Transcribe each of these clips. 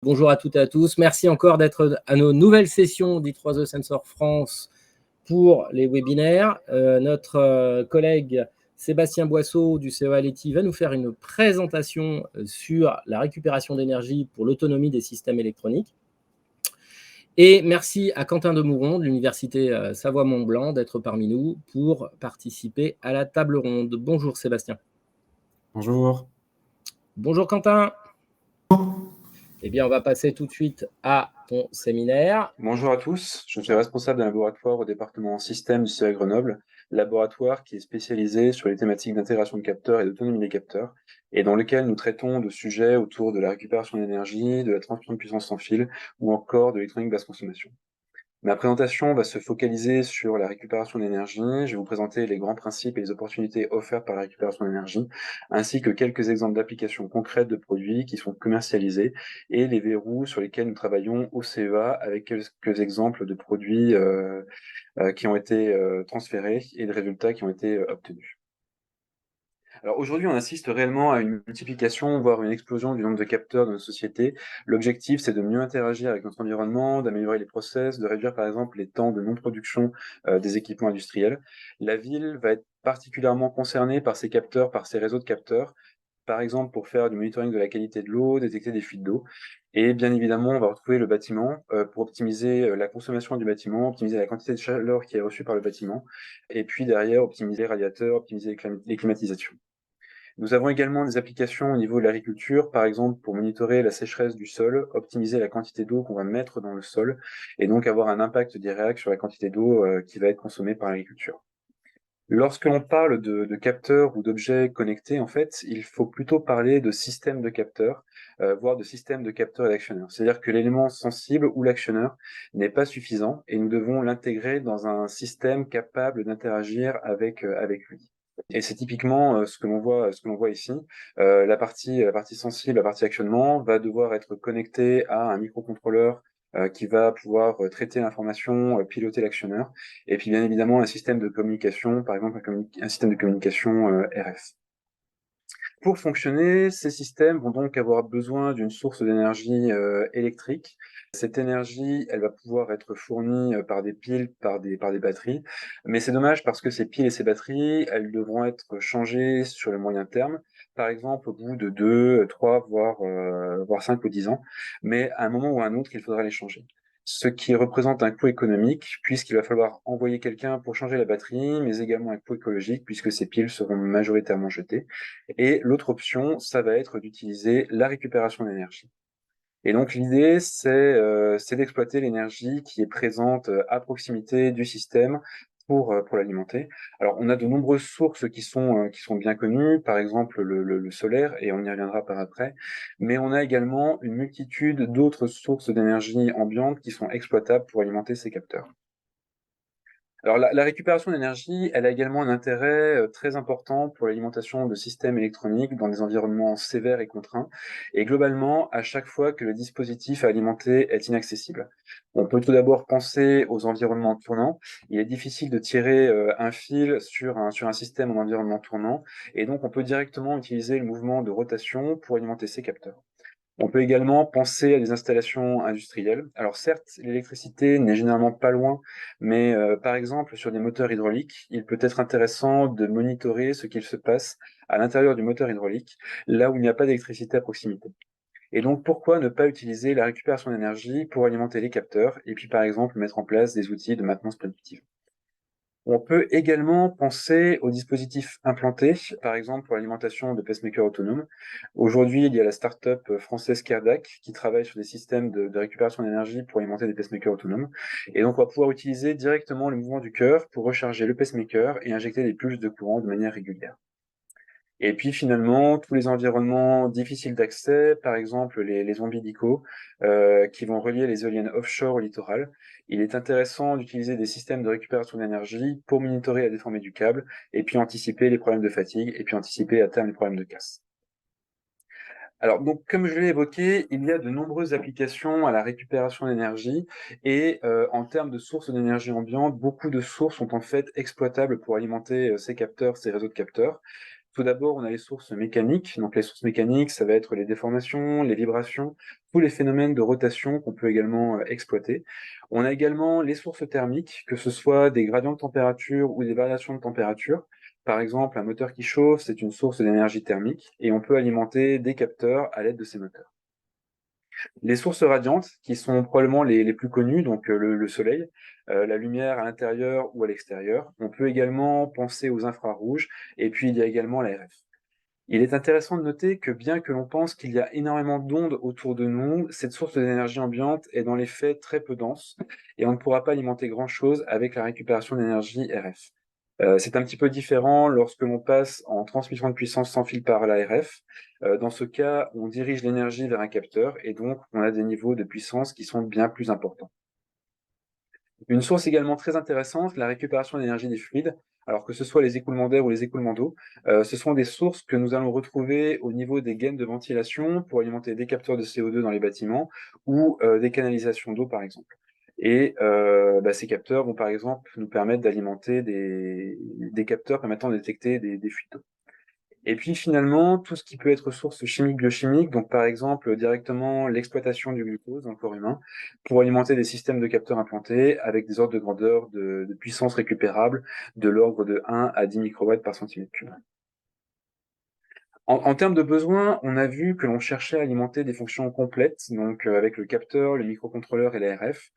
Bonjour à toutes et à tous. Merci encore d'être à nos nouvelles sessions d'I3E Sensor France pour les webinaires. Notre collègue Sébastien Boisseau du CEA Leti va nous faire une présentation sur la récupération d'énergie pour l'autonomie des systèmes électroniques. Et merci à Quentin Demouron de l'Université Savoie-Mont-Blanc d'être parmi nous pour participer à la table ronde. Bonjour Sébastien. Bonjour. Bonjour Quentin. Eh bien, on va passer tout de suite à ton séminaire. Bonjour à tous, je suis responsable d'un laboratoire au département système du CEA Grenoble, laboratoire qui est spécialisé sur les thématiques d'intégration de capteurs et d'autonomie des capteurs, et dans lequel nous traitons de sujets autour de la récupération d'énergie, de la transmission de puissance sans fil, ou encore de l'électronique basse consommation. Ma présentation va se focaliser sur la récupération d'énergie. Je vais vous présenter les grands principes et les opportunités offertes par la récupération d'énergie, ainsi que quelques exemples d'applications concrètes de produits qui sont commercialisés et les verrous sur lesquels nous travaillons au CEA avec quelques exemples de produits qui ont été transférés et de résultats qui ont été obtenus. Alors aujourd'hui, on assiste réellement à une multiplication, voire une explosion du nombre de capteurs dans nos sociétés. L'objectif, c'est de mieux interagir avec notre environnement, d'améliorer les process, de réduire par exemple les temps de non-production des équipements industriels. La ville va être particulièrement concernée par ces capteurs, par ces réseaux de capteurs, par exemple pour faire du monitoring de la qualité de l'eau, détecter des fuites d'eau. Et bien évidemment, on va retrouver le bâtiment pour optimiser la consommation du bâtiment, optimiser la quantité de chaleur qui est reçue par le bâtiment, et puis derrière, optimiser les radiateurs, optimiser les climatisations. Nous avons également des applications au niveau de l'agriculture, par exemple pour monitorer la sécheresse du sol, optimiser la quantité d'eau qu'on va mettre dans le sol, et donc avoir un impact direct sur la quantité d'eau qui va être consommée par l'agriculture. Lorsque l'on parle de capteurs ou d'objets connectés, en fait, il faut plutôt parler de système de capteurs, voire de système de capteurs et d'actionneurs. C'est-à-dire que l'élément sensible ou l'actionneur n'est pas suffisant et nous devons l'intégrer dans un système capable d'interagir avec lui. Et c'est typiquement ce que l'on voit ici. La partie sensible, la partie actionnement va devoir être connectée à un microcontrôleur qui va pouvoir traiter l'information, piloter l'actionneur, et puis bien évidemment un système de communication, par exemple un système de communication RF. Pour fonctionner, ces systèmes vont donc avoir besoin d'une source d'énergie électrique. Cette énergie, elle va pouvoir être fournie par des piles, par des batteries, mais c'est dommage parce que ces piles et ces batteries, elles devront être changées sur le moyen terme, par exemple au bout de 2, 3, voire 5 ou 10 ans, mais à un moment ou à un autre, il faudra les changer. Ce qui représente un coût économique, puisqu'il va falloir envoyer quelqu'un pour changer la batterie, mais également un coût écologique, puisque ces piles seront majoritairement jetées. Et l'autre option, ça va être d'utiliser la récupération d'énergie. Et donc l'idée, c'est d'exploiter l'énergie qui est présente à proximité du système pour l'alimenter. Alors on a de nombreuses sources qui sont bien connues, par exemple le solaire, et on y reviendra par après, mais on a également une multitude d'autres sources d'énergie ambiante qui sont exploitables pour alimenter ces capteurs. Alors la récupération d'énergie, elle a également un intérêt très important pour l'alimentation de systèmes électroniques dans des environnements sévères et contraints, et globalement, à chaque fois que le dispositif à alimenter est inaccessible. On peut tout d'abord penser aux environnements tournants. Il est difficile de tirer un fil sur un système en environnement tournant, et donc on peut directement utiliser le mouvement de rotation pour alimenter ces capteurs. On peut également penser à des installations industrielles. Alors certes, l'électricité n'est généralement pas loin, mais par exemple sur des moteurs hydrauliques, il peut être intéressant de monitorer ce qu'il se passe à l'intérieur du moteur hydraulique, là où il n'y a pas d'électricité à proximité. Et donc pourquoi ne pas utiliser la récupération d'énergie pour alimenter les capteurs, et puis par exemple mettre en place des outils de maintenance prédictive. On peut également penser aux dispositifs implantés, par exemple pour l'alimentation de pacemakers autonomes. Aujourd'hui, il y a la start-up française Kerdak qui travaille sur des systèmes de récupération d'énergie pour alimenter des pacemakers autonomes. Et donc, on va pouvoir utiliser directement le mouvement du cœur pour recharger le pacemaker et injecter des pulses de courant de manière régulière. Et puis finalement, tous les environnements difficiles d'accès, par exemple les ombilicaux, qui vont relier les éoliennes offshore au littoral, il est intéressant d'utiliser des systèmes de récupération d'énergie pour monitorer la déformée du câble, et puis anticiper les problèmes de fatigue, et puis anticiper à terme les problèmes de casse. Alors donc, comme je l'ai évoqué, il y a de nombreuses applications à la récupération d'énergie, et en termes de sources d'énergie ambiante, beaucoup de sources sont en fait exploitables pour alimenter ces capteurs, ces réseaux de capteurs. Tout d'abord, on a les sources mécaniques. Donc les sources mécaniques, ça va être les déformations, les vibrations, tous les phénomènes de rotation qu'on peut également exploiter. On a également les sources thermiques, que ce soit des gradients de température ou des variations de température. Par exemple, un moteur qui chauffe, c'est une source d'énergie thermique et on peut alimenter des capteurs à l'aide de ces moteurs. Les sources radiantes, qui sont probablement les plus connues, donc le soleil, la lumière à l'intérieur ou à l'extérieur. On peut également penser aux infrarouges, et puis il y a également la RF. Il est intéressant de noter que bien que l'on pense qu'il y a énormément d'ondes autour de nous, cette source d'énergie ambiante est dans les faits très peu dense, et on ne pourra pas alimenter grand-chose avec la récupération d'énergie RF. C'est un petit peu différent lorsque l'on passe en transmission de puissance sans fil par la RF. Dans ce cas, on dirige l'énergie vers un capteur et donc on a des niveaux de puissance qui sont bien plus importants. Une source également très intéressante, la récupération d'énergie des fluides. Alors que ce soit les écoulements d'air ou les écoulements d'eau, ce sont des sources que nous allons retrouver au niveau des gaines de ventilation pour alimenter des capteurs de CO2 dans les bâtiments ou des canalisations d'eau par exemple. Et ces capteurs vont par exemple nous permettre d'alimenter des capteurs permettant de détecter des fuites d'eau. Et puis finalement, tout ce qui peut être source chimique, biochimique, donc par exemple directement l'exploitation du glucose dans le corps humain, pour alimenter des systèmes de capteurs implantés avec des ordres de grandeur de puissance récupérable de l'ordre de 1 à 10 microwatts par centimètre cube. En termes de besoins, on a vu que l'on cherchait à alimenter des fonctions complètes, donc avec le capteur, le microcontrôleur et la RF.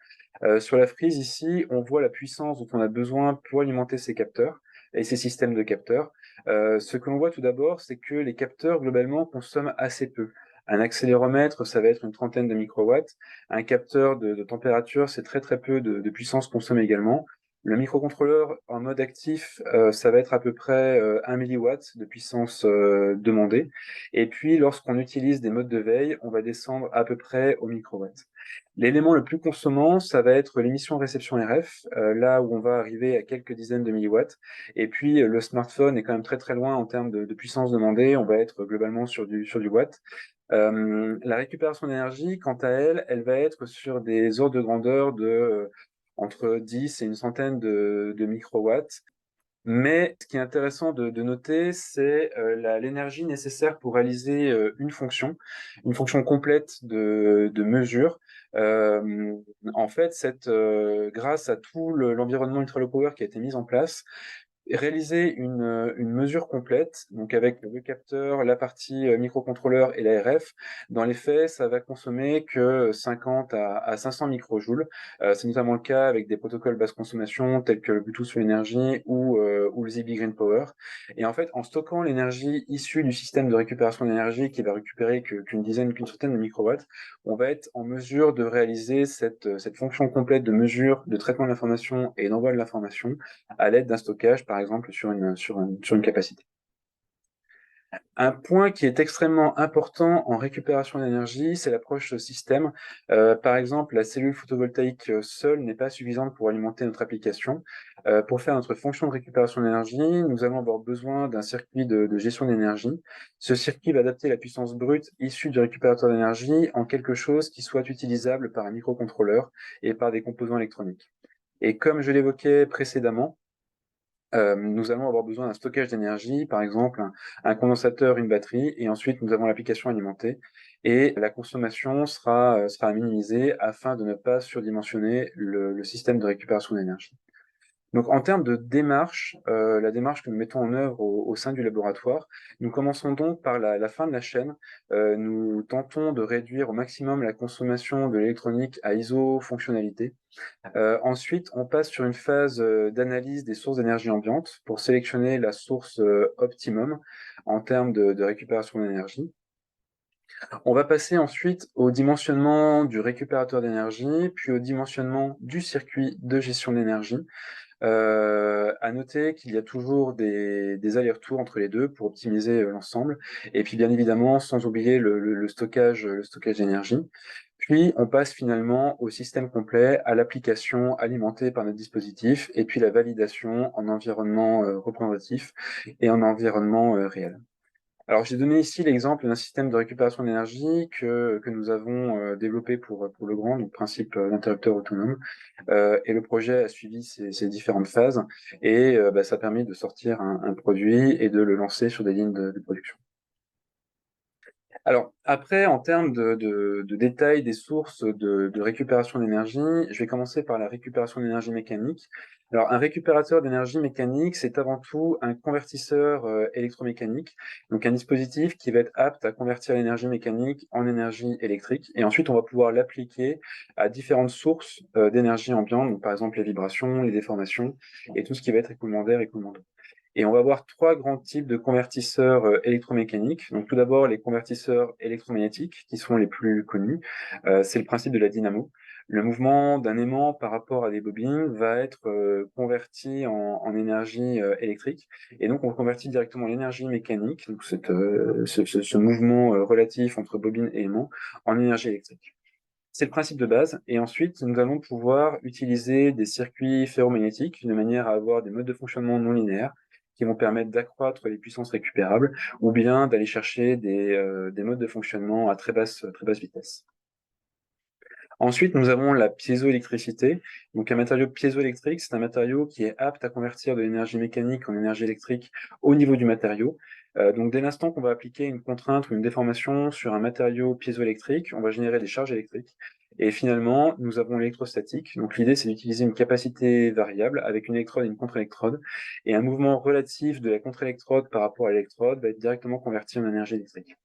Sur la frise ici, on voit la puissance dont on a besoin pour alimenter ces capteurs et ces systèmes de capteurs. Ce que l'on voit tout d'abord, c'est que les capteurs globalement consomment assez peu. Un accéléromètre, ça va être une trentaine de microwatts. Un capteur de température, c'est très très peu de puissance consommée également. Le microcontrôleur en mode actif, ça va être à peu près 1 milliwatt de puissance demandée. Et puis, lorsqu'on utilise des modes de veille, on va descendre à peu près au microwatt. L'élément le plus consommant, ça va être l'émission réception RF, là où on va arriver à quelques dizaines de milliwatts. Et puis, le smartphone est quand même très très loin en termes de puissance demandée. On va être globalement sur du watt. La récupération d'énergie, quant à elle, elle va être sur des ordres de grandeur de entre 10 et une centaine de microwatts. Mais ce qui est intéressant de noter, c'est l'énergie nécessaire pour réaliser une fonction complète de mesure. En fait, grâce à tout l'environnement ultra low power qui a été mis en place, réaliser une mesure complète, donc avec le capteur, la partie microcontrôleur et la RF, dans les faits, ça va consommer que 50 à 500 microjoules. C'est notamment le cas avec des protocoles basse consommation tels que le Bluetooth Low Energy ou le Zigbee Green Power. Et en fait, en stockant l'énergie issue du système de récupération d'énergie qui va récupérer qu'une dizaine, qu'une centaine de microwatts, on va être en mesure de réaliser cette fonction complète de mesure, de traitement de l'information et d'envoi de l'information à l'aide d'un stockage, par exemple, sur une capacité. Un point qui est extrêmement important en récupération d'énergie, c'est l'approche système. Par exemple, la cellule photovoltaïque seule n'est pas suffisante pour alimenter notre application. Pour faire notre fonction de récupération d'énergie, nous allons avoir besoin d'un circuit de gestion d'énergie. Ce circuit va adapter la puissance brute issue du récupérateur d'énergie en quelque chose qui soit utilisable par un microcontrôleur et par des composants électroniques. Et comme je l'évoquais précédemment, nous allons avoir besoin d'un stockage d'énergie, par exemple un condensateur, une batterie, et ensuite nous avons l'application alimentée. Et la consommation sera à minimiser afin de ne pas surdimensionner le système de récupération d'énergie. Donc en termes de démarche, la démarche que nous mettons en œuvre au sein du laboratoire, nous commençons donc par la fin de la chaîne. Nous tentons de réduire au maximum la consommation de l'électronique à iso-fonctionnalité. Ensuite, on passe sur une phase d'analyse des sources d'énergie ambiante pour sélectionner la source optimum en termes de récupération d'énergie. On va passer ensuite au dimensionnement du récupérateur d'énergie, puis au dimensionnement du circuit de gestion d'énergie. À noter qu'il y a toujours des allers-retours entre les deux pour optimiser l'ensemble. Et puis bien évidemment, sans oublier le stockage d'énergie. Puis on passe finalement au système complet, à l'application alimentée par notre dispositif, et puis la validation en environnement représentatif et en environnement réel. Alors, j'ai donné ici l'exemple d'un système de récupération d'énergie que nous avons développé pour le grand, donc principe d'interrupteur autonome. Et le projet a suivi ces différentes phases et ça a permis de sortir un produit et de le lancer sur des lignes de production. Alors, après, en termes de détails des sources de récupération d'énergie, je vais commencer par la récupération d'énergie mécanique. Alors, un récupérateur d'énergie mécanique, c'est avant tout un convertisseur électromécanique, donc un dispositif qui va être apte à convertir l'énergie mécanique en énergie électrique. Et ensuite, on va pouvoir l'appliquer à différentes sources d'énergie ambiante, donc par exemple les vibrations, les déformations, et tout ce qui va être écoulement d'air, écoulement d'eau. Et on va avoir trois grands types de convertisseurs électromécaniques. Donc tout d'abord les convertisseurs électromagnétiques qui sont les plus connus. C'est le principe de la dynamo. Le mouvement d'un aimant par rapport à des bobines va être converti en énergie électrique. Et donc on convertit directement l'énergie mécanique, donc ce mouvement relatif entre bobine et aimant, en énergie électrique. C'est le principe de base. Et ensuite, nous allons pouvoir utiliser des circuits ferromagnétiques de manière à avoir des modes de fonctionnement non linéaires qui vont permettre d'accroître les puissances récupérables ou bien d'aller chercher des modes de fonctionnement à très basse vitesse. Ensuite, nous avons la piézoélectricité. Donc, un matériau piézoélectrique, c'est un matériau qui est apte à convertir de l'énergie mécanique en énergie électrique au niveau du matériau. Donc, dès l'instant qu'on va appliquer une contrainte ou une déformation sur un matériau piézoélectrique, on va générer des charges électriques. Et finalement, nous avons l'électrostatique. Donc, l'idée, c'est d'utiliser une capacité variable avec une électrode et une contre-électrode. Et un mouvement relatif de la contre-électrode par rapport à l'électrode va être directement converti en énergie électrique.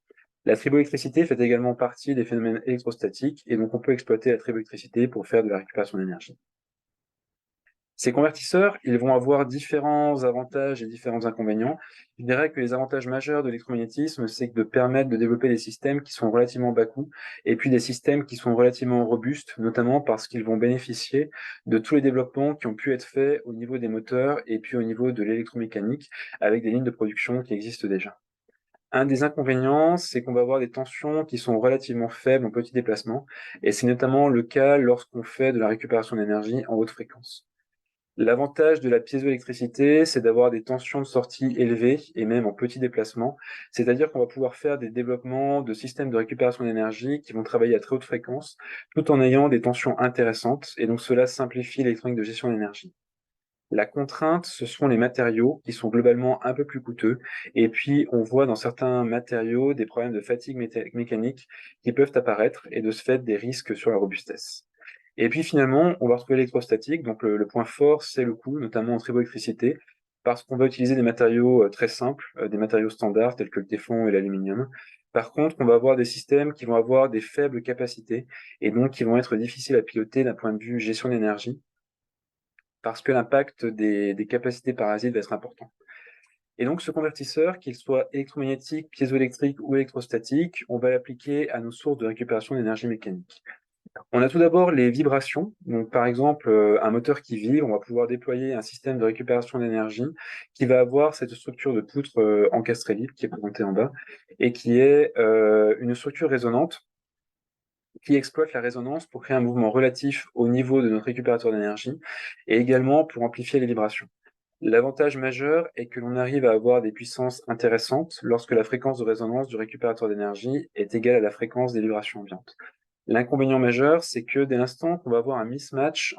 La triboélectricité fait également partie des phénomènes électrostatiques, et donc on peut exploiter la triboélectricité pour faire de la récupération d'énergie. Ces convertisseurs, ils vont avoir différents avantages et différents inconvénients. Je dirais que les avantages majeurs de l'électromagnétisme, c'est de permettre de développer des systèmes qui sont relativement bas coût, et puis des systèmes qui sont relativement robustes, notamment parce qu'ils vont bénéficier de tous les développements qui ont pu être faits au niveau des moteurs et puis au niveau de l'électromécanique, avec des lignes de production qui existent déjà. Un des inconvénients, c'est qu'on va avoir des tensions qui sont relativement faibles en petits déplacements, et c'est notamment le cas lorsqu'on fait de la récupération d'énergie en haute fréquence. L'avantage de la piézoélectricité, c'est d'avoir des tensions de sortie élevées et même en petits déplacements, c'est-à-dire qu'on va pouvoir faire des développements de systèmes de récupération d'énergie qui vont travailler à très haute fréquence, tout en ayant des tensions intéressantes, et donc cela simplifie l'électronique de gestion d'énergie. La contrainte, ce sont les matériaux qui sont globalement un peu plus coûteux. Et puis, on voit dans certains matériaux des problèmes de fatigue mécanique qui peuvent apparaître et de ce fait des risques sur la robustesse. Et puis finalement, on va retrouver l'électrostatique. Donc le point fort, c'est le coût, notamment en triboélectricité, parce qu'on va utiliser des matériaux très simples, des matériaux standards tels que le téflon et l'aluminium. Par contre, on va avoir des systèmes qui vont avoir des faibles capacités et donc qui vont être difficiles à piloter d'un point de vue gestion d'énergie parce que l'impact des capacités parasites va être important. Et donc ce convertisseur, qu'il soit électromagnétique, piézoélectrique ou électrostatique, on va l'appliquer à nos sources de récupération d'énergie mécanique. On a tout d'abord les vibrations. Donc par exemple, un moteur qui vibre, on va pouvoir déployer un système de récupération d'énergie qui va avoir cette structure de poutre encastrée libre qui est présentée en bas et qui est une structure résonante qui exploite la résonance pour créer un mouvement relatif au niveau de notre récupérateur d'énergie et également pour amplifier les vibrations. L'avantage majeur est que l'on arrive à avoir des puissances intéressantes lorsque la fréquence de résonance du récupérateur d'énergie est égale à la fréquence des vibrations ambiantes. L'inconvénient majeur, c'est que dès l'instant qu'on va avoir un mismatch,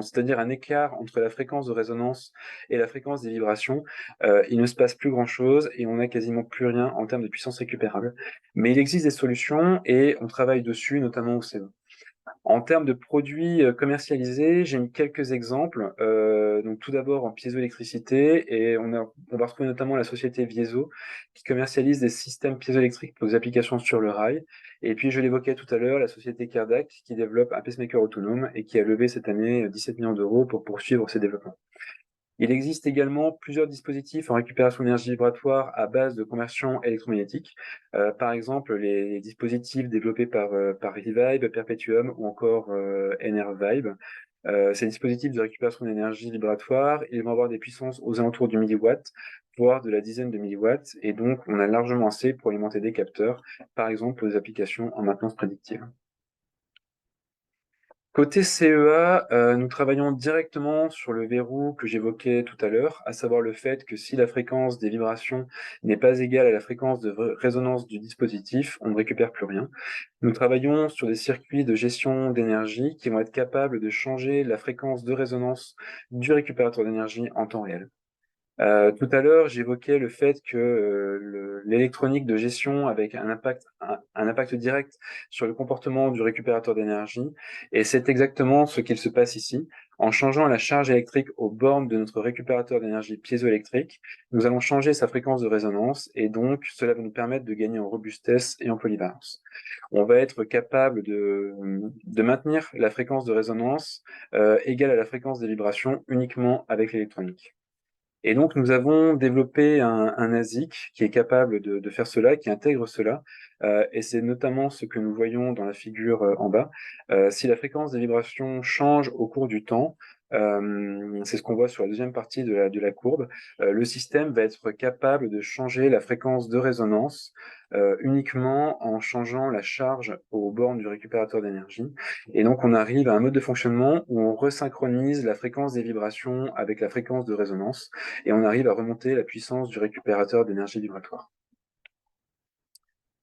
c'est-à-dire un écart entre la fréquence de résonance et la fréquence des vibrations, il ne se passe plus grand-chose et on n'a quasiment plus rien en termes de puissance récupérable. Mais il existe des solutions et on travaille dessus, notamment au CE. En termes de produits commercialisés, j'ai mis quelques exemples. Donc tout d'abord en piézoélectricité, et on va retrouver notamment la société Vieso qui commercialise des systèmes piézoélectriques pour des applications sur le rail. Et puis je l'évoquais tout à l'heure, la société Cardac qui développe un pacemaker autonome et qui a levé cette année 17 millions d'euros pour poursuivre ses développements. Il existe également plusieurs dispositifs en récupération d'énergie vibratoire à base de conversion électromagnétique. Par exemple, les dispositifs développés par Revibe, Perpetuum ou encore Enervibe. Ces dispositifs de récupération d'énergie vibratoire, ils vont avoir des puissances aux alentours du milliwatt, voire de la dizaine de milliwatts, et donc on a largement assez pour alimenter des capteurs, par exemple pour des applications en maintenance prédictive. Côté CEA, nous travaillons directement sur le verrou que j'évoquais tout à l'heure, à savoir le fait que si la fréquence des vibrations n'est pas égale à la fréquence de résonance du dispositif, on ne récupère plus rien. Nous travaillons sur des circuits de gestion d'énergie qui vont être capables de changer la fréquence de résonance du récupérateur d'énergie en temps réel. Tout à l'heure, j'évoquais le fait que l'électronique de gestion avec un impact direct sur le comportement du récupérateur d'énergie, et c'est exactement ce qu'il se passe ici. En changeant la charge électrique aux bornes de notre récupérateur d'énergie piézoélectrique, nous allons changer sa fréquence de résonance, et donc cela va nous permettre de gagner en robustesse et en polyvalence. On va être capable de maintenir la fréquence de résonance égale à la fréquence des vibrations uniquement avec l'électronique. Et donc, nous avons développé un ASIC qui est capable de faire cela, qui intègre cela, et c'est notamment ce que nous voyons dans la figure en bas. Si la fréquence des vibrations change au cours du temps, c'est ce qu'on voit sur la deuxième partie de la courbe, le système va être capable de changer la fréquence de résonance uniquement en changeant la charge aux bornes du récupérateur d'énergie. Et donc, on arrive à un mode de fonctionnement où on resynchronise la fréquence des vibrations avec la fréquence de résonance, et on arrive à remonter la puissance du récupérateur d'énergie vibratoire.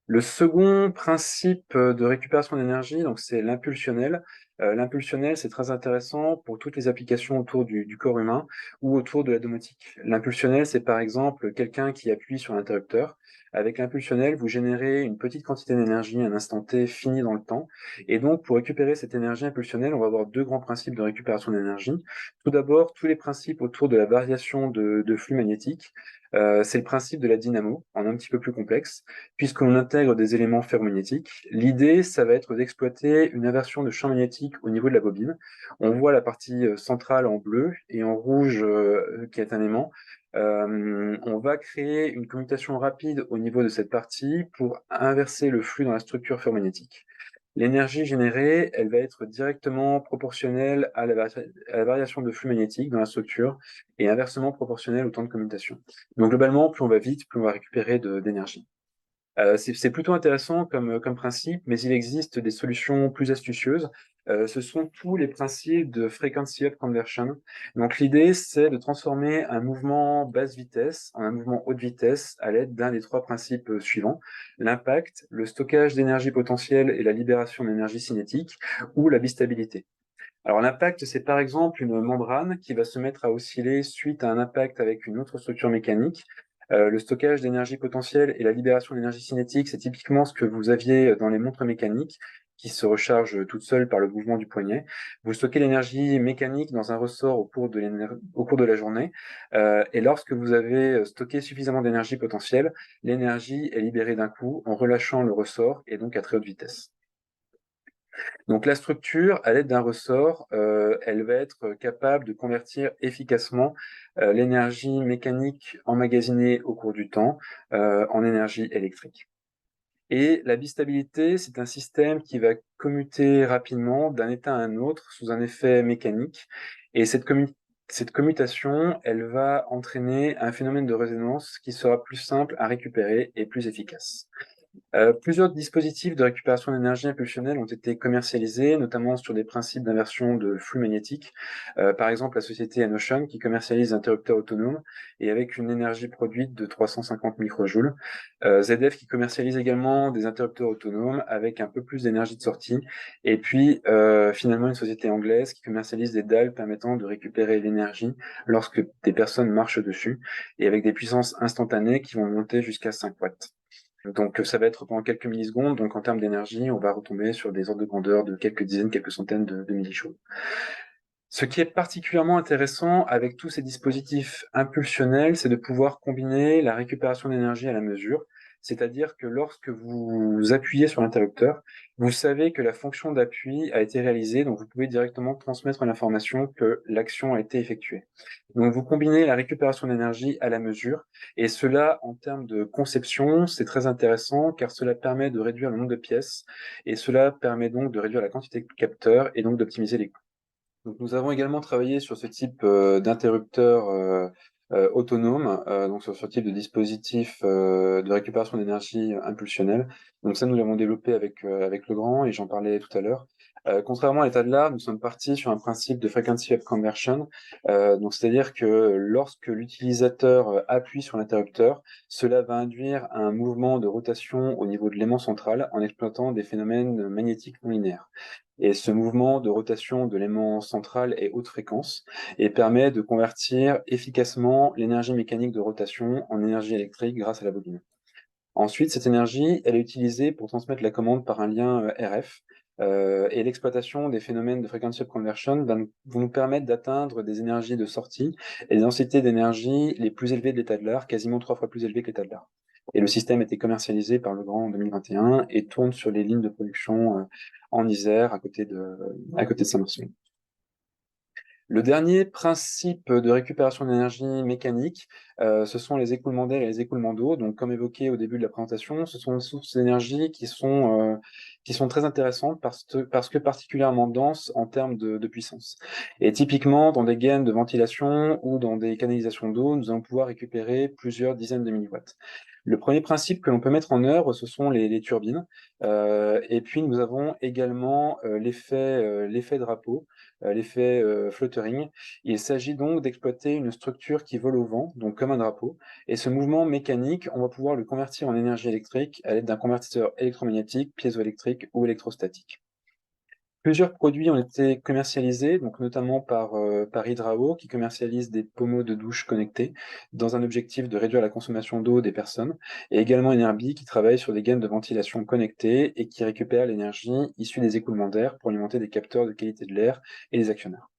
Le second principe de récupération d'énergie, donc c'est l'impulsionnel. L'impulsionnel, c'est très intéressant pour toutes les applications autour du corps humain ou autour de la domotique. L'impulsionnel, c'est par exemple quelqu'un qui appuie sur l'interrupteur. Avec l'impulsionnel, vous générez une petite quantité d'énergie à un instant T fini dans le temps. Et donc, pour récupérer cette énergie impulsionnelle, on va avoir deux grands principes de récupération d'énergie. Tout d'abord, tous les principes autour de la variation de flux magnétique. C'est le principe de la dynamo, en un petit peu plus complexe, puisqu'on intègre des éléments ferromagnétiques. L'idée, ça va être d'exploiter une inversion de champ magnétique au niveau de la bobine. On voit la partie centrale en bleu et en rouge qui est un aimant. On va créer une commutation rapide au niveau de cette partie pour inverser le flux dans la structure ferromagnétique. L'énergie générée, elle va être directement proportionnelle à la variation de flux magnétique dans la structure et inversement proportionnelle au temps de commutation. Donc globalement, plus on va vite, plus on va récupérer d'énergie. C'est plutôt intéressant comme principe, mais il existe des solutions plus astucieuses. Ce sont tous les principes de frequency up conversion. Donc l'idée, c'est de transformer un mouvement basse vitesse en un mouvement haute vitesse à l'aide d'un des trois principes suivants: l'impact, le stockage d'énergie potentielle et la libération d'énergie cinétique, ou la bistabilité. Alors l'impact, c'est par exemple une membrane qui va se mettre à osciller suite à un impact avec une autre structure mécanique. Le stockage d'énergie potentielle et la libération d'énergie cinétique, c'est typiquement ce que vous aviez dans les montres mécaniques qui se rechargent toutes seules par le mouvement du poignet. Vous stockez l'énergie mécanique dans un ressort au cours de la journée, et lorsque vous avez stocké suffisamment d'énergie potentielle, l'énergie est libérée d'un coup en relâchant le ressort et donc à très haute vitesse. Donc la structure, à l'aide d'un ressort, elle va être capable de convertir efficacement l'énergie mécanique emmagasinée au cours du temps en énergie électrique. Et la bistabilité, c'est un système qui va commuter rapidement d'un état à un autre sous un effet mécanique. Et cette commutation, elle va entraîner un phénomène de résonance qui sera plus simple à récupérer et plus efficace. Plusieurs dispositifs de récupération d'énergie impulsionnelle ont été commercialisés, notamment sur des principes d'inversion de flux magnétiques. Par exemple, la société Enocean qui commercialise des interrupteurs autonomes et avec une énergie produite de 350 microjoules. ZF qui commercialise également des interrupteurs autonomes avec un peu plus d'énergie de sortie. Et puis, finalement, une société anglaise qui commercialise des dalles permettant de récupérer l'énergie lorsque des personnes marchent dessus et avec des puissances instantanées qui vont monter jusqu'à 5 watts. Donc ça va être pendant quelques millisecondes, donc en termes d'énergie, on va retomber sur des ordres de grandeur de quelques dizaines, quelques centaines de millijoules. Ce qui est particulièrement intéressant avec tous ces dispositifs impulsionnels, c'est de pouvoir combiner la récupération d'énergie à la mesure. C'est-à-dire que lorsque vous appuyez sur l'interrupteur, vous savez que la fonction d'appui a été réalisée, donc vous pouvez directement transmettre l'information que l'action a été effectuée. Donc vous combinez la récupération d'énergie à la mesure, et cela, en termes de conception, c'est très intéressant, car cela permet de réduire le nombre de pièces, et cela permet donc de réduire la quantité de capteurs, et donc d'optimiser les coûts. Donc nous avons également travaillé sur ce type d'interrupteur autonome, donc sur ce type de dispositif de récupération d'énergie impulsionnelle. Donc ça, nous l'avons développé avec Legrand, et j'en parlais tout à l'heure. Contrairement à l'état de l'art, nous sommes partis sur un principe de frequency up conversion, donc c'est-à-dire que lorsque l'utilisateur appuie sur l'interrupteur, cela va induire un mouvement de rotation au niveau de l'aimant central en exploitant des phénomènes magnétiques non linéaires. Et ce mouvement de rotation de l'aimant central est haute fréquence et permet de convertir efficacement l'énergie mécanique de rotation en énergie électrique grâce à la bobine. Ensuite, cette énergie, elle est utilisée pour transmettre la commande par un lien RF. Et l'exploitation des phénomènes de frequency up conversion vont nous permettre d'atteindre des énergies de sortie et des densités d'énergie les plus élevées de l'état de l'art, quasiment 3 fois plus élevées que l'état de l'art. Et le système a été commercialisé par Legrand en 2021 et tourne sur les lignes de production en Isère, à côté de Saint-Martial. Le dernier principe de récupération d'énergie mécanique, ce sont les écoulements d'air et les écoulements d'eau. Donc, comme évoqué au début de la présentation, ce sont des sources d'énergie qui sont très intéressantes parce que particulièrement denses en termes de puissance. Et typiquement, dans des gaines de ventilation ou dans des canalisations d'eau, nous allons pouvoir récupérer plusieurs dizaines de milliwatts. Le premier principe que l'on peut mettre en œuvre, ce sont les turbines. Et puis, nous avons également l'effet drapeau, l'effet fluttering. Il s'agit donc d'exploiter une structure qui vole au vent, donc comme un drapeau. Et ce mouvement mécanique, on va pouvoir le convertir en énergie électrique à l'aide d'un convertisseur électromagnétique, piézoélectrique ou électrostatique. Plusieurs produits ont été commercialisés, donc notamment par Hydrao, qui commercialise des pommeaux de douche connectés dans un objectif de réduire la consommation d'eau des personnes, et également Enerby, qui travaille sur des gaines de ventilation connectées et qui récupère l'énergie issue des écoulements d'air pour alimenter des capteurs de qualité de l'air et des actionneurs.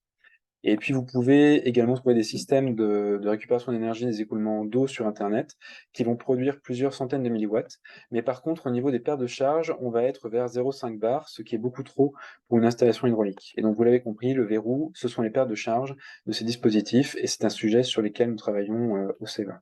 Et puis, vous pouvez également trouver des systèmes de récupération d'énergie des écoulements d'eau sur Internet qui vont produire plusieurs centaines de milliwatts. Mais par contre, au niveau des paires de charge, on va être vers 0,5 bar, ce qui est beaucoup trop pour une installation hydraulique. Et donc, vous l'avez compris, le verrou, ce sont les paires de charge de ces dispositifs et c'est un sujet sur lequel nous travaillons au CEA.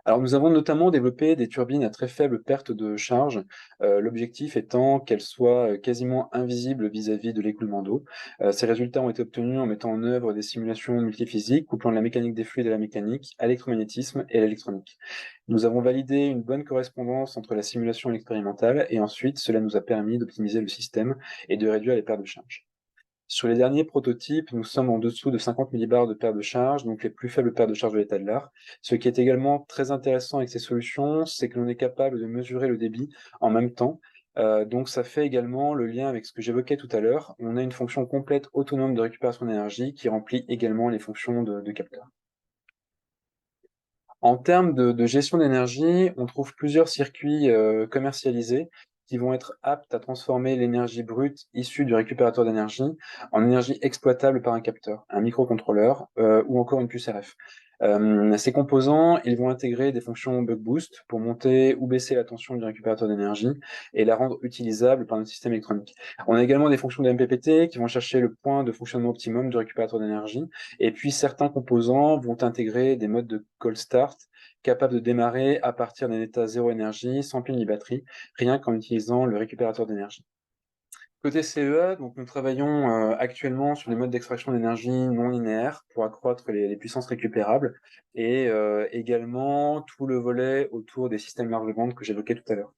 Alors, nous avons notamment développé des turbines à très faible perte de charge, l'objectif étant qu'elles soient quasiment invisibles vis-à-vis de l'écoulement d'eau. Ces résultats ont été obtenus en mettant en œuvre des simulations multiphysiques couplant la mécanique des fluides à la mécanique, à l'électromagnétisme et à l'électronique. Nous avons validé une bonne correspondance entre la simulation et l'expérimentale, et ensuite cela nous a permis d'optimiser le système et de réduire les pertes de charge. Sur les derniers prototypes, nous sommes en dessous de 50 millibars de perte de charge, donc les plus faibles pertes de charge de l'état de l'art. Ce qui est également très intéressant avec ces solutions, c'est que l'on est capable de mesurer le débit en même temps. Donc ça fait également le lien avec ce que j'évoquais tout à l'heure. On a une fonction complète autonome de récupération d'énergie qui remplit également les fonctions de capteur. En termes de gestion d'énergie, on trouve plusieurs circuits commercialisés qui vont être aptes à transformer l'énergie brute issue du récupérateur d'énergie en énergie exploitable par un capteur, un microcontrôleur ou encore une puce RF. Ces composants, ils vont intégrer des fonctions buck boost pour monter ou baisser la tension du récupérateur d'énergie et la rendre utilisable par notre système électronique. On a également des fonctions de MPPT qui vont chercher le point de fonctionnement optimum du récupérateur d'énergie. Et puis certains composants vont intégrer des modes de cold start capables de démarrer à partir d'un état zéro énergie, sans pile ni batterie, rien qu'en utilisant le récupérateur d'énergie. Côté CEA, donc nous travaillons actuellement sur les modes d'extraction d'énergie non linéaire pour accroître les puissances récupérables et également tout le volet autour des systèmes large bande que j'évoquais tout à l'heure.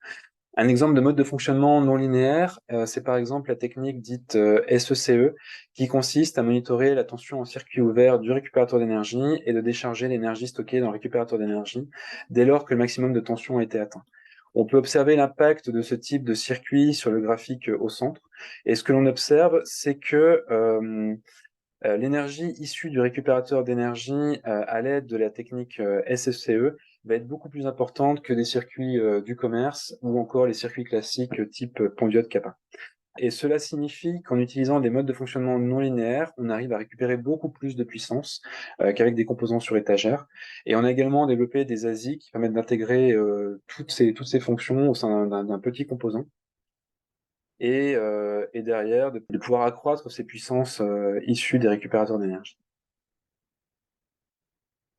Un exemple de mode de fonctionnement non linéaire, c'est par exemple la technique dite SECE, qui consiste à monitorer la tension en circuit ouvert du récupérateur d'énergie et de décharger l'énergie stockée dans le récupérateur d'énergie dès lors que le maximum de tension a été atteint. On peut observer l'impact de ce type de circuit sur le graphique au centre. Et ce que l'on observe, c'est que l'énergie issue du récupérateur d'énergie à l'aide de la technique SFCE va être beaucoup plus importante que des circuits du commerce ou encore les circuits classiques type pont-diode kappa. Et cela signifie qu'en utilisant des modes de fonctionnement non linéaires, on arrive à récupérer beaucoup plus de puissance qu'avec des composants sur étagère. Et on a également développé des ASIC qui permettent d'intégrer toutes ces fonctions au sein d'un petit composant. Et derrière, de pouvoir accroître ces puissances issues des récupérateurs d'énergie.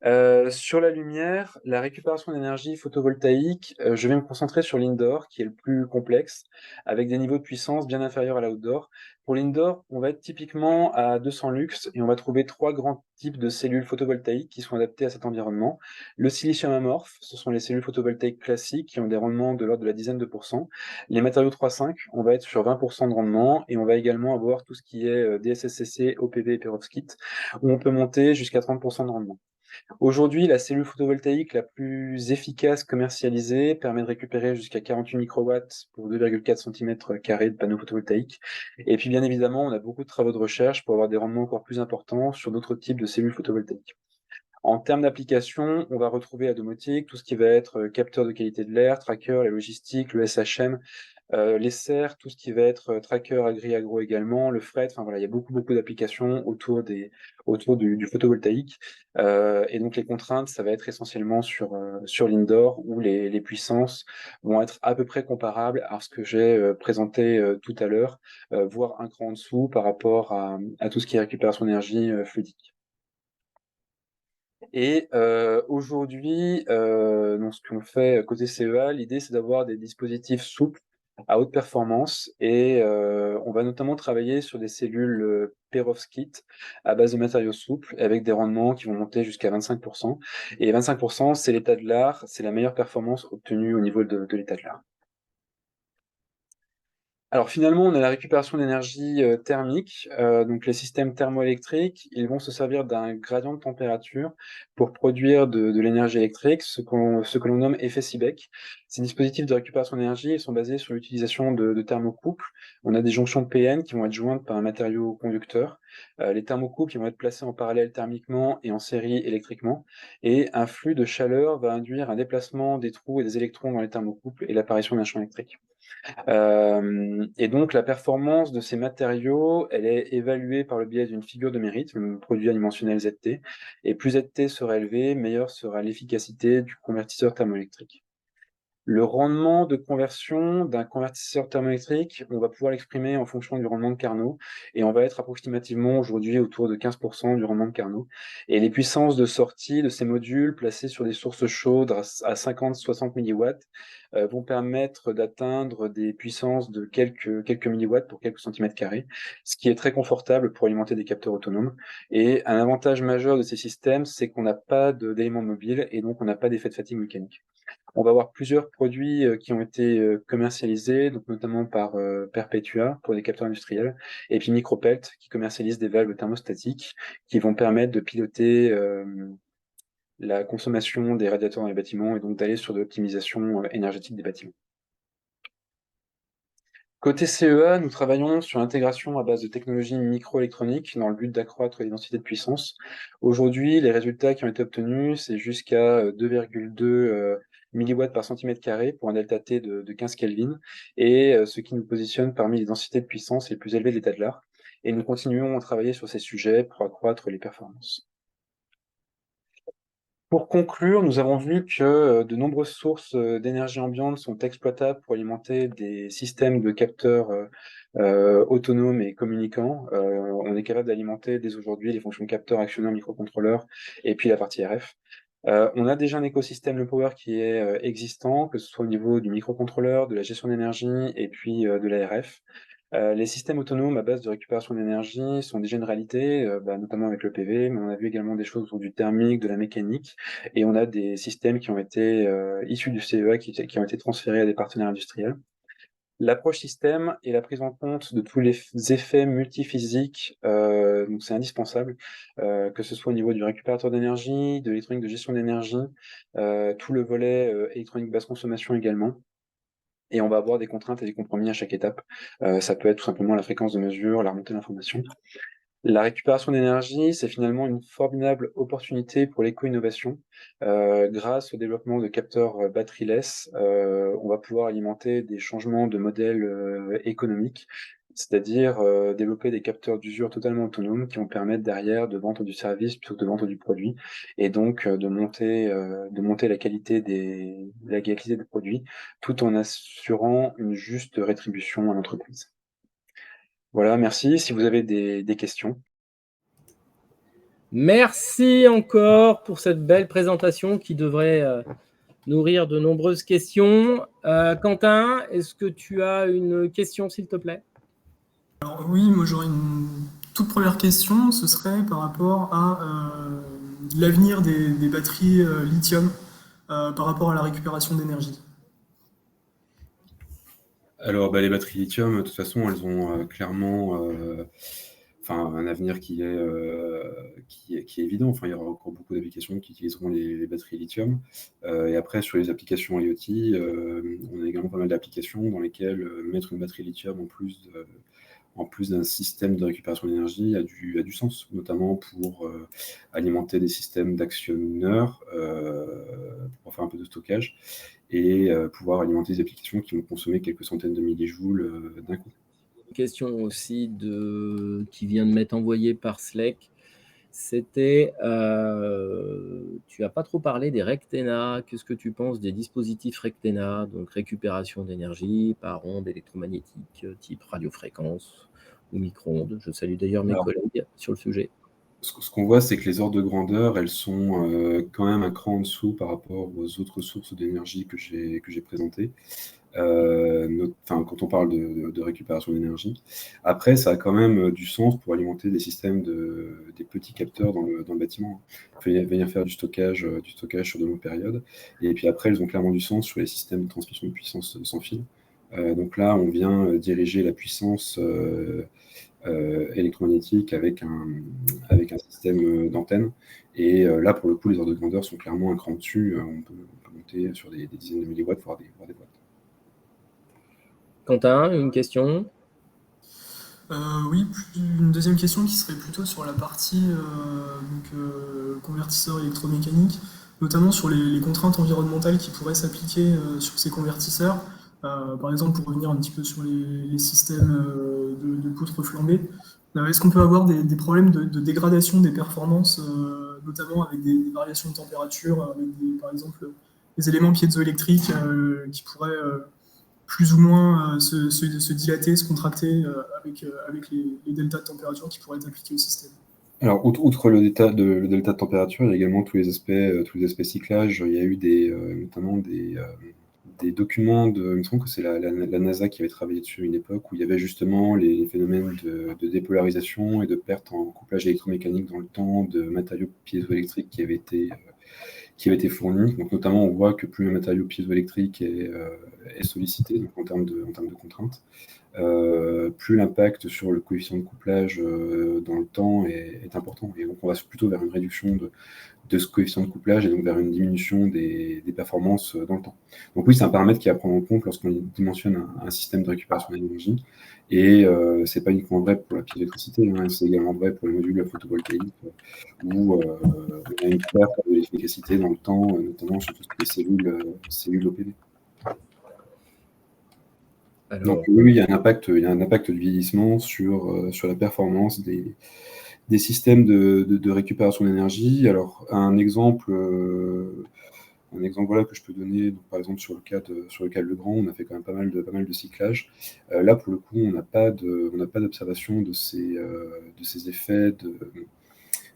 Sur la lumière, la récupération d'énergie photovoltaïque, je vais me concentrer sur l'indoor, qui est le plus complexe, avec des niveaux de puissance bien inférieurs à l'outdoor. Pour l'indoor, on va être typiquement à 200 lux et on va trouver 3 grands types de cellules photovoltaïques qui sont adaptées à cet environnement. Le silicium amorphe, ce sont les cellules photovoltaïques classiques qui ont des rendements de l'ordre de la dizaine de pourcents. Les matériaux 3,5, on va être sur 20% de rendement et on va également avoir tout ce qui est DSSCC, OPV et perovskite, où on peut monter jusqu'à 30% de rendement. Aujourd'hui, la cellule photovoltaïque la plus efficace commercialisée permet de récupérer jusqu'à 48 microwatts pour 2,4 cm² de panneaux photovoltaïques. Et puis, bien évidemment, on a beaucoup de travaux de recherche pour avoir des rendements encore plus importants sur d'autres types de cellules photovoltaïques. En termes d'application, on va retrouver la domotique, tout ce qui va être capteur de qualité de l'air, tracker, la logistique, le SHM, les serres, tout ce qui va être tracker agri-agro également, le fret, enfin voilà, il y a beaucoup d'applications autour du photovoltaïque. Et donc les contraintes, ça va être essentiellement sur l'indoor, où les puissances vont être à peu près comparables à ce que j'ai présenté tout à l'heure, voire un cran en dessous par rapport à tout ce qui est récupération d'énergie fluidique. Et aujourd'hui, donc ce qu'on fait côté CEA, l'idée c'est d'avoir des dispositifs souples à haute performance et on va notamment travailler sur des cellules perovskite à base de matériaux souples avec des rendements qui vont monter jusqu'à 25%. Et 25%, c'est l'état de l'art, c'est la meilleure performance obtenue au niveau de l'état de l'art. Alors finalement, on a la récupération d'énergie thermique. Donc les systèmes thermoélectriques, ils vont se servir d'un gradient de température pour produire de l'énergie électrique, ce que l'on nomme effet Seebeck. Ces dispositifs de récupération d'énergie, ils sont basés sur l'utilisation de thermocouples. On a des jonctions PN qui vont être jointes par un matériau conducteur. Les thermocouples, ils vont être placés en parallèle thermiquement et en série électriquement. Et un flux de chaleur va induire un déplacement des trous et des électrons dans les thermocouples et l'apparition d'un champ électrique. Et donc la performance de ces matériaux, elle est évaluée par le biais d'une figure de mérite, le produit adimensionnel ZT, et plus ZT sera élevé, meilleure sera l'efficacité du convertisseur thermoélectrique. Le rendement de conversion d'un convertisseur thermoélectrique, on va pouvoir l'exprimer en fonction du rendement de Carnot, et on va être approximativement aujourd'hui autour de 15% du rendement de Carnot. Et les puissances de sortie de ces modules placés sur des sources chaudes à 50-60 mW vont permettre d'atteindre des puissances de quelques milliwatts pour quelques centimètres carrés, ce qui est très confortable pour alimenter des capteurs autonomes. Et un avantage majeur de ces systèmes, c'est qu'on n'a pas d'éléments mobiles et donc on n'a pas d'effet de fatigue mécanique. On va avoir plusieurs produits qui ont été commercialisés, donc notamment par Perpetua pour les capteurs industriels, et puis Micropelt qui commercialise des valves thermostatiques qui vont permettre de piloter la consommation des radiateurs dans les bâtiments et donc d'aller sur de l'optimisation énergétique des bâtiments. Côté CEA, nous travaillons sur l'intégration à base de technologies microélectroniques dans le but d'accroître les densités de puissance. Aujourd'hui, les résultats qui ont été obtenus, c'est jusqu'à 2,2 milliwatts par centimètre carré pour un delta T de 15 Kelvin, et ce qui nous positionne parmi les densités de puissance les plus élevées de l'état de l'art. Et nous continuons à travailler sur ces sujets pour accroître les performances. Pour conclure, nous avons vu que de nombreuses sources d'énergie ambiante sont exploitables pour alimenter des systèmes de capteurs autonomes et communicants. On est capable d'alimenter dès aujourd'hui les fonctions capteurs, actionneurs, microcontrôleurs et puis la partie RF. On a déjà un écosystème le Power qui est existant, que ce soit au niveau du microcontrôleur, de la gestion d'énergie et puis de la RF. Les systèmes autonomes à base de récupération d'énergie sont déjà une réalité, notamment avec le PV, mais on a vu également des choses autour du thermique, de la mécanique, et on a des systèmes qui ont été issus du CEA, qui ont été transférés à des partenaires industriels. L'approche système et la prise en compte de tous les effets multiphysiques, donc c'est indispensable, que ce soit au niveau du récupérateur d'énergie, de l'électronique de gestion d'énergie, tout le volet électronique basse consommation également. Et on va avoir des contraintes et des compromis à chaque étape. Ça peut être tout simplement la fréquence de mesure, la remontée d'informations. La récupération d'énergie, c'est finalement une formidable opportunité pour l'éco-innovation. Grâce au développement de capteurs batteryless, on va pouvoir alimenter des changements de modèle économique, c'est-à-dire développer des capteurs d'usure totalement autonomes qui vont permettre derrière de vendre du service plutôt que de vendre du produit, et donc de monter la qualité des produits, tout en assurant une juste rétribution à l'entreprise. Voilà, merci. Si vous avez des questions. Merci encore pour cette belle présentation qui devrait nourrir de nombreuses questions. Quentin, est-ce que tu as une question, s'il te plaît? Alors oui, moi j'aurais une toute première question, ce serait par rapport à l'avenir des batteries lithium par rapport à la récupération d'énergie. Alors, les batteries lithium, de toute façon, elles ont clairement un avenir qui est évident. Enfin, il y aura encore beaucoup d'applications qui utiliseront les batteries lithium. Et après, sur les applications IoT, on a également pas mal d'applications dans lesquelles mettre une batterie lithium en plus d'un système de récupération d'énergie a du sens, notamment pour alimenter des systèmes d'actionneurs, pour faire un peu de stockage, et pouvoir alimenter des applications qui vont consommer quelques centaines de millijoules d'un coup. Une question aussi qui vient de m'être envoyée par Slack. C'était, tu n'as pas trop parlé des Rectena. Qu'est-ce que tu penses des dispositifs Rectena, donc récupération d'énergie par ondes électromagnétiques type radiofréquence ou micro-ondes? Je salue d'ailleurs mes collègues sur le sujet. Ce qu'on voit, c'est que les ordres de grandeur, elles sont quand même un cran en dessous par rapport aux autres sources d'énergie que j'ai présentées. Quand on parle de récupération d'énergie. Après, ça a quand même du sens pour alimenter des systèmes des petits capteurs dans le bâtiment. Venir faire du stockage sur de longues périodes. Et puis après, ils ont clairement du sens sur les systèmes de transmission de puissance sans fil. Donc là, on vient diriger la puissance électromagnétique avec un système d'antenne. Et là, pour le coup, les ordres de grandeur sont clairement un cran dessus. On peut monter sur des dizaines de milliwatts, voire des watts. Quentin, une question? Oui, une deuxième question qui serait plutôt sur la partie convertisseur électromécanique, notamment sur les contraintes environnementales qui pourraient s'appliquer sur ces convertisseurs. Par exemple, pour revenir un petit peu sur les systèmes de poutres flambées, est-ce qu'on peut avoir des problèmes de dégradation des performances, notamment avec des variations de température, avec par exemple des éléments piézoélectriques qui pourraient plus ou moins se dilater, se contracter avec les deltas de température qui pourraient être appliqués au système. Alors, outre le delta de température, il y a également tous les aspects cyclage. Il y a eu notamment des documents il me semble que c'est la NASA qui avait travaillé dessus à une époque où il y avait justement les phénomènes de dépolarisation et de perte en couplage électromécanique dans le temps de matériaux piézoélectriques qui avaient été fournis. Donc, notamment, on voit que plus un matériau piézoélectrique est sollicité, donc en termes de contraintes, plus l'impact sur le coefficient de couplage dans le temps est important. Et donc, on va plutôt vers une réduction de ce coefficient de couplage et donc vers une diminution des performances dans le temps. Donc oui, c'est un paramètre qui est à prendre en compte lorsqu'on dimensionne un système de récupération d'énergie. Et c'est pas uniquement vrai pour la piézoélectricité, c'est également vrai pour les modules photovoltaïques où on a une perte de l'efficacité dans le temps, notamment sur tout ce qui est cellules OPV. Alors, donc oui, il y a un impact du vieillissement sur la performance des systèmes de récupération d'énergie. Alors, un exemple voilà, que je peux donner, donc, par exemple sur le cas de Legrand, on a fait quand même pas mal de cyclage. Là, pour le coup, on n'a pas d'observation de ces effets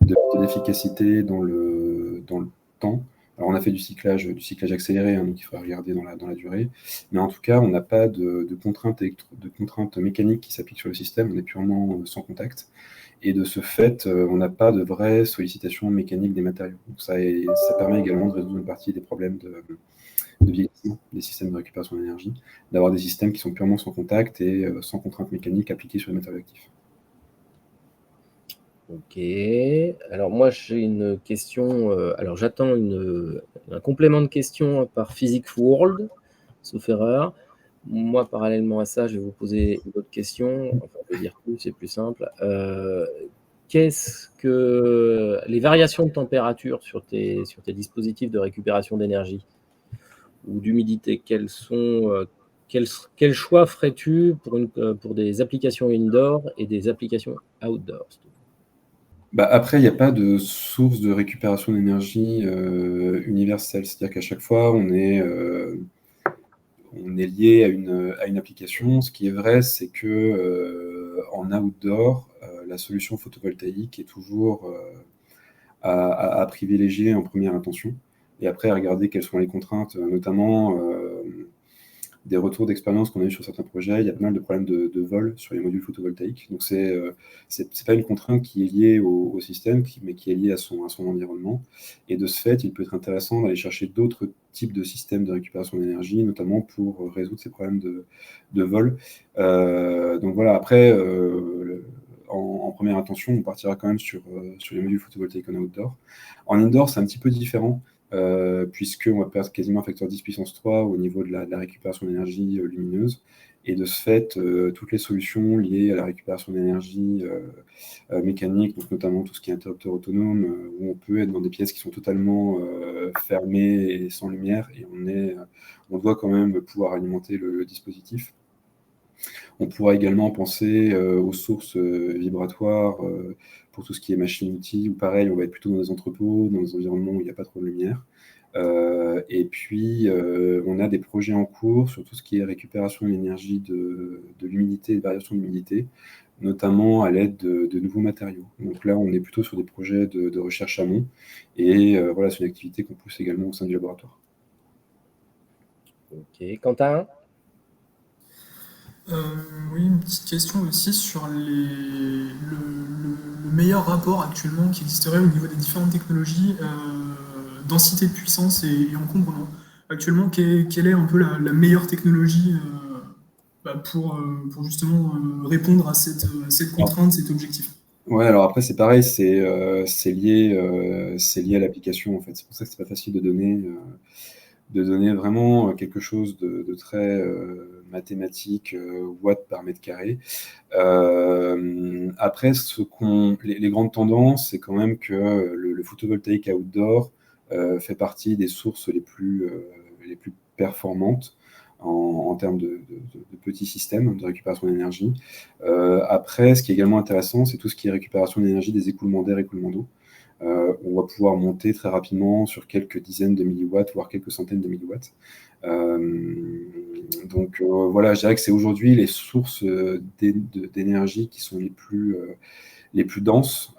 d'efficacité dans le temps. Alors, on a fait du cyclage accéléré, donc il faut regarder dans la durée. Mais en tout cas, on n'a pas de contraintes mécaniques qui s'appliquent sur le système. On est purement sans contact. Et de ce fait, on n'a pas de vraie sollicitation mécanique des matériaux. Donc ça permet également de résoudre une partie des problèmes de vieillissement des systèmes de récupération d'énergie, d'avoir des systèmes qui sont purement sans contact et sans contraintes mécaniques appliquées sur les matériaux actifs. Ok. Alors moi j'ai une question. Alors j'attends un complément de question par Physics World, sauf erreur. Moi, parallèlement à ça, je vais vous poser une autre question. Enfin, je vais dire plus, c'est plus simple. Qu'est-ce que les variations de température sur tes dispositifs de récupération d'énergie ou d'humidité, quels choix ferais-tu pour des applications indoor et des applications outdoor? Après, il n'y a pas de source de récupération d'énergie universelle. C'est-à-dire qu'à chaque fois, on est lié à une application. Ce qui est vrai, c'est que en outdoor, la solution photovoltaïque est toujours à privilégier en première intention, et après à regarder quelles sont les contraintes, notamment des retours d'expérience qu'on a eu sur certains projets. Il y a pas mal de problèmes de vol sur les modules photovoltaïques. Donc, c'est pas une contrainte qui est liée au système, mais qui est liée à son environnement. Et de ce fait, il peut être intéressant d'aller chercher d'autres types de systèmes de récupération d'énergie, notamment pour résoudre ces problèmes de vol. Donc voilà, après, en première intention, on partira quand même sur les modules photovoltaïques en outdoor. En indoor, c'est un petit peu différent. Puisqu'on va perdre quasiment un facteur 10 puissance 3 au niveau de la récupération d'énergie lumineuse. Et de ce fait, toutes les solutions liées à la récupération d'énergie mécanique, donc notamment tout ce qui est interrupteur autonome, où on peut être dans des pièces qui sont totalement fermées et sans lumière, et on doit quand même pouvoir alimenter le dispositif. On pourra également penser aux sources vibratoires pour tout ce qui est machine-outil, où pareil, on va être plutôt dans des entrepôts, dans des environnements où il n'y a pas trop de lumière. Et puis, on a des projets en cours sur tout ce qui est récupération d'énergie de l'humidité et de variation d'humidité, notamment à l'aide de nouveaux matériaux. Donc là, on est plutôt sur des projets de recherche amont, et voilà, c'est une activité qu'on pousse également au sein du laboratoire. Ok, Quentin? Oui, une petite question aussi sur le meilleur rapport actuellement qui existerait au niveau des différentes technologies, densité de puissance et encombrement. Actuellement, quelle est un peu la meilleure technologie pour justement répondre à cette contrainte, cet objectif? Ouais, alors après, c'est pareil, c'est lié à l'application, en fait. C'est pour ça que c'est pas facile de donner vraiment quelque chose de très mathématique, watts par mètre carré. Après, les grandes tendances, c'est quand même que le photovoltaïque outdoor fait partie des sources les plus performantes en termes de petits systèmes de récupération d'énergie. Après, ce qui est également intéressant, c'est tout ce qui est récupération d'énergie des écoulements d'air, écoulements d'eau. On va pouvoir monter très rapidement sur quelques dizaines de milliwatts, voire quelques centaines de milliwatts. Donc voilà, je dirais que c'est aujourd'hui les sources d'énergie qui sont les plus denses,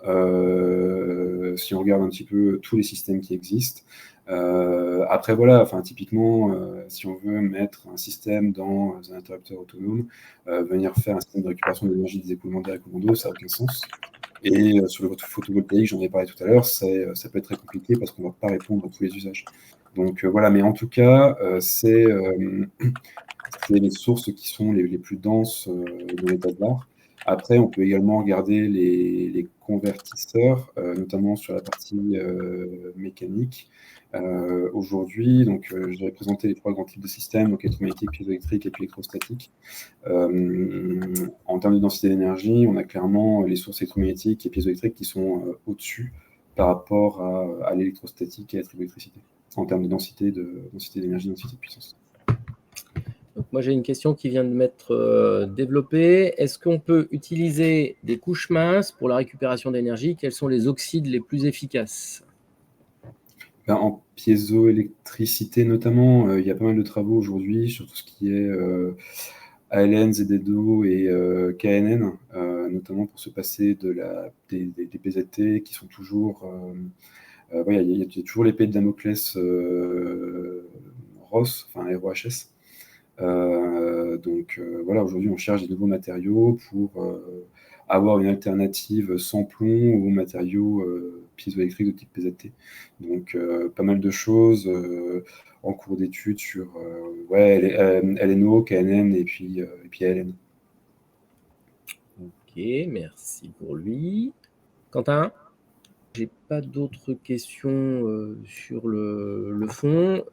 si on regarde un petit peu tous les systèmes qui existent. Après voilà, enfin typiquement, si on veut mettre un système dans un interrupteur autonome, venir faire un système de récupération d'énergie des écoulements d'air et écoulements d'eau, ça n'a aucun sens. Et sur le photovoltaïque, j'en ai parlé tout à l'heure, ça peut être très compliqué parce qu'on ne va pas répondre à tous les usages. Donc voilà, mais en tout cas, c'est les sources qui sont les plus denses dans l'état de l'art. Après, on peut également regarder les convertisseurs, notamment sur la partie mécanique. Aujourd'hui, donc, j'avais présenté les 3 grands types de systèmes, donc électromagnétique, piézoélectrique et puis électrostatique. En termes de densité d'énergie, on a clairement les sources électromagnétiques et piézoélectriques qui sont au-dessus par rapport à l'électrostatique et à l'électricité, en termes de densité d'énergie, densité de puissance. Donc moi, j'ai une question qui vient de m'être développée. Est-ce qu'on peut utiliser des couches minces pour la récupération d'énergie? Quels sont les oxydes les plus efficaces? En piézoélectricité notamment, il y a pas mal de travaux aujourd'hui sur tout ce qui est ALN, ZDO et KNN, notamment pour se passer des PZT qui sont toujours... il y a toujours l'épée de Damoclès ROS, enfin ROHS. Donc voilà, aujourd'hui on cherche des nouveaux matériaux pour avoir une alternative sans plomb aux matériaux piézoélectriques de type PZT. Donc pas mal de choses en cours d'études sur LNO, KNN et puis ALN. Ok, merci pour lui. Quentin? J'ai pas d'autres questions sur le fond.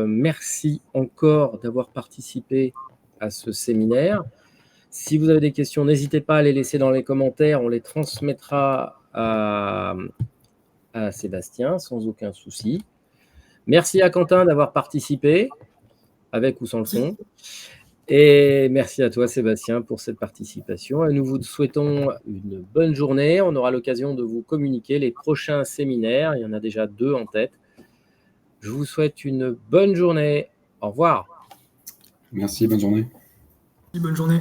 Merci encore d'avoir participé à ce séminaire. Si vous avez des questions, n'hésitez pas à les laisser dans les commentaires. On les transmettra à Sébastien sans aucun souci. Merci à Quentin d'avoir participé, avec ou sans le son. Et merci à toi, Sébastien, pour cette participation. Et nous vous souhaitons une bonne journée. On aura l'occasion de vous communiquer les prochains séminaires. Il y en a déjà 2 en tête. Je vous souhaite une bonne journée. Au revoir. Merci, bonne journée. Bonne journée.